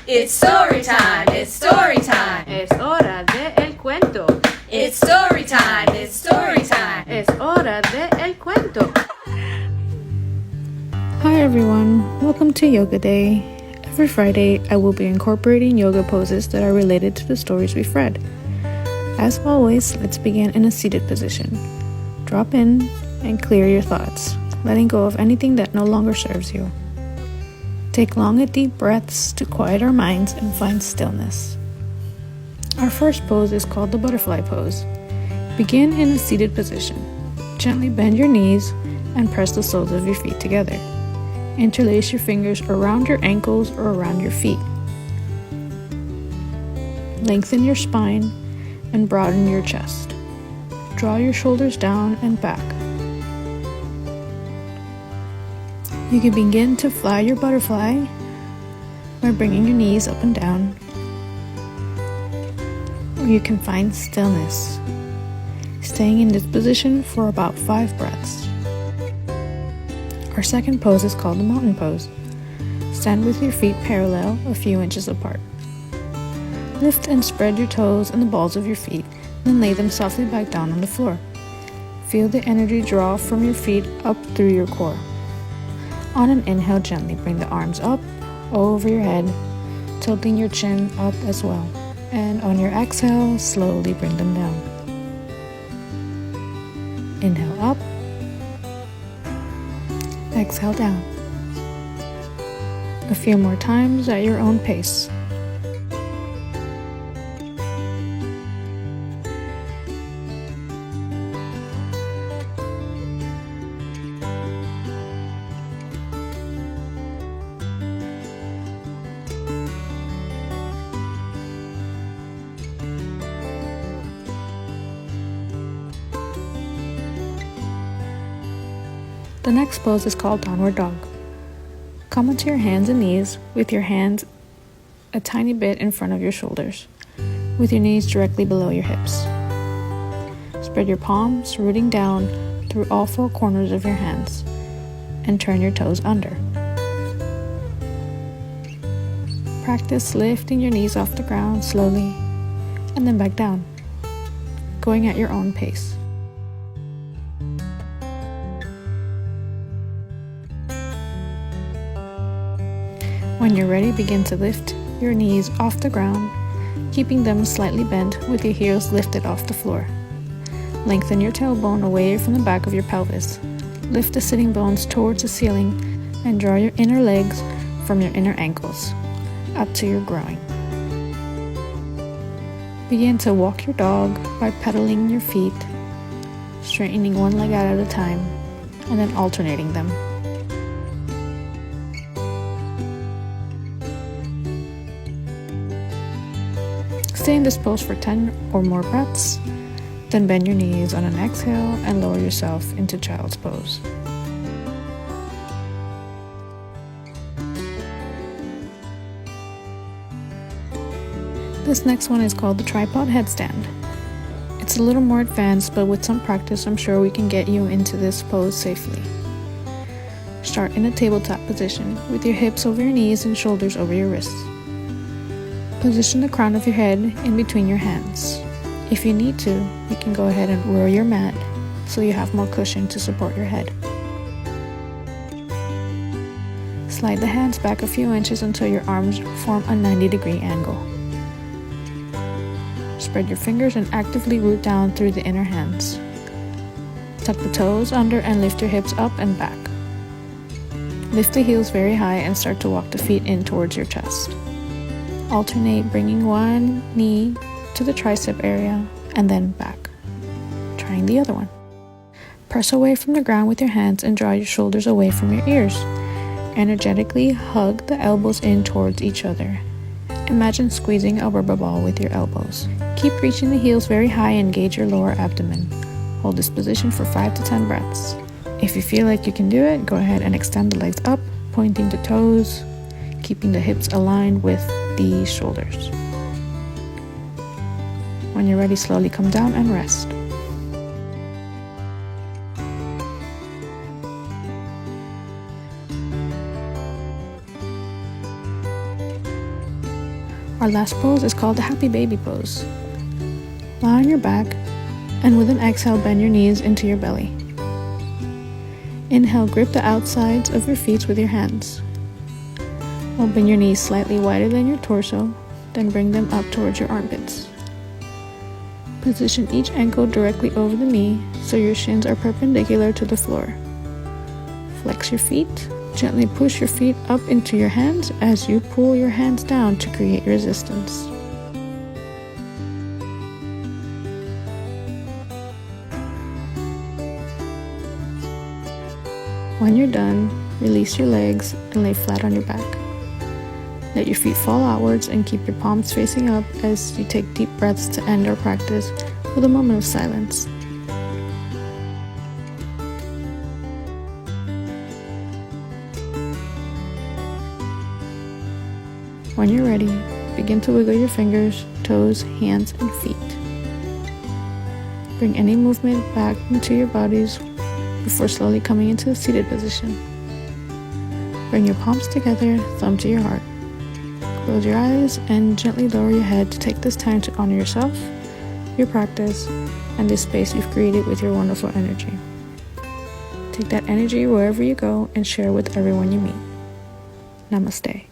It's story time, it's story time. Es hora de el cuento. It's story time, it's story time. Es hora de el cuento. Hi everyone, welcome to Yoga Day. Every Friday, I will be incorporating yoga poses that are related to the stories we've read. As always, let's begin in a seated position. Drop in and clear your thoughts, letting go of anything that no longer serves you. Take long and deep breaths to quiet our minds and find stillness. Our first pose is called the butterfly pose. Begin in a seated position. Gently bend your knees and press the soles of your feet together. Interlace your fingers around your ankles or around your feet. Lengthen your spine and broaden your chest. Draw your shoulders down and back. You can begin to fly your butterfly by bringing your knees up and down. Or you can find stillness, staying in this position for about 5 breaths. Our second pose is called the mountain pose. Stand with your feet parallel a few inches apart. Lift and spread your toes and the balls of your feet, then lay them softly back down on the floor. Feel the energy draw from your feet up through your core. On an inhale, gently bring the arms up over your head, tilting your chin up as well. And on your exhale, slowly bring them down. Inhale up. Exhale down. A few more times at your own pace. The next pose is called downward dog. Come onto your hands and knees with your hands a tiny bit in front of your shoulders, with your knees directly below your hips. Spread your palms, rooting down through all 4 corners of your hands, and turn your toes under. Practice lifting your knees off the ground slowly, and then back down, going at your own pace. When you're ready, begin to lift your knees off the ground, keeping them slightly bent with your heels lifted off the floor. Lengthen your tailbone away from the back of your pelvis. Lift the sitting bones towards the ceiling and draw your inner legs from your inner ankles up to your groin. Begin to walk your dog by pedaling your feet, straightening one leg out at a time, and then alternating them. Stay in this pose for 10 or more breaths, then bend your knees on an exhale and lower yourself into child's pose. This next one is called the tripod headstand. It's a little more advanced, but with some practice, I'm sure we can get you into this pose safely. Start in a tabletop position with your hips over your knees and shoulders over your wrists. Position the crown of your head in between your hands. If you need to, you can go ahead and roll your mat so you have more cushion to support your head. Slide the hands back a few inches until your arms form a 90-degree angle. Spread your fingers and actively root down through the inner hands. Tuck the toes under and lift your hips up and back. Lift the heels very high and start to walk the feet in towards your chest. Alternate bringing one knee to the tricep area and then back. Trying the other one. Press away from the ground with your hands and draw your shoulders away from your ears. Energetically hug the elbows in towards each other. Imagine squeezing a rubber ball with your elbows. Keep reaching the heels very high and engage your lower abdomen. Hold this position for 5 to 10 breaths. If you feel like you can do it, go ahead and extend the legs up, pointing the toes, keeping the hips aligned with the shoulders. When you're ready, slowly come down and rest. Our last pose is called the happy baby pose. Lie on your back, and with an exhale, bend your knees into your belly. Inhale, grip the outsides of your feet with your hands. Open your knees slightly wider than your torso, then bring them up towards your armpits. Position each ankle directly over the knee so your shins are perpendicular to the floor. Flex your feet. Gently push your feet up into your hands as you pull your hands down to create resistance. When you're done, release your legs and lay flat on your back. Let your feet fall outwards and keep your palms facing up as you take deep breaths to end our practice with a moment of silence. When you're ready, begin to wiggle your fingers, toes, hands, and feet. Bring any movement back into your bodies before slowly coming into a seated position. Bring your palms together, thumb to your heart. Close your eyes and gently lower your head to take this time to honor yourself, your practice, and this space you've created with your wonderful energy. Take that energy wherever you go and share with everyone you meet. Namaste.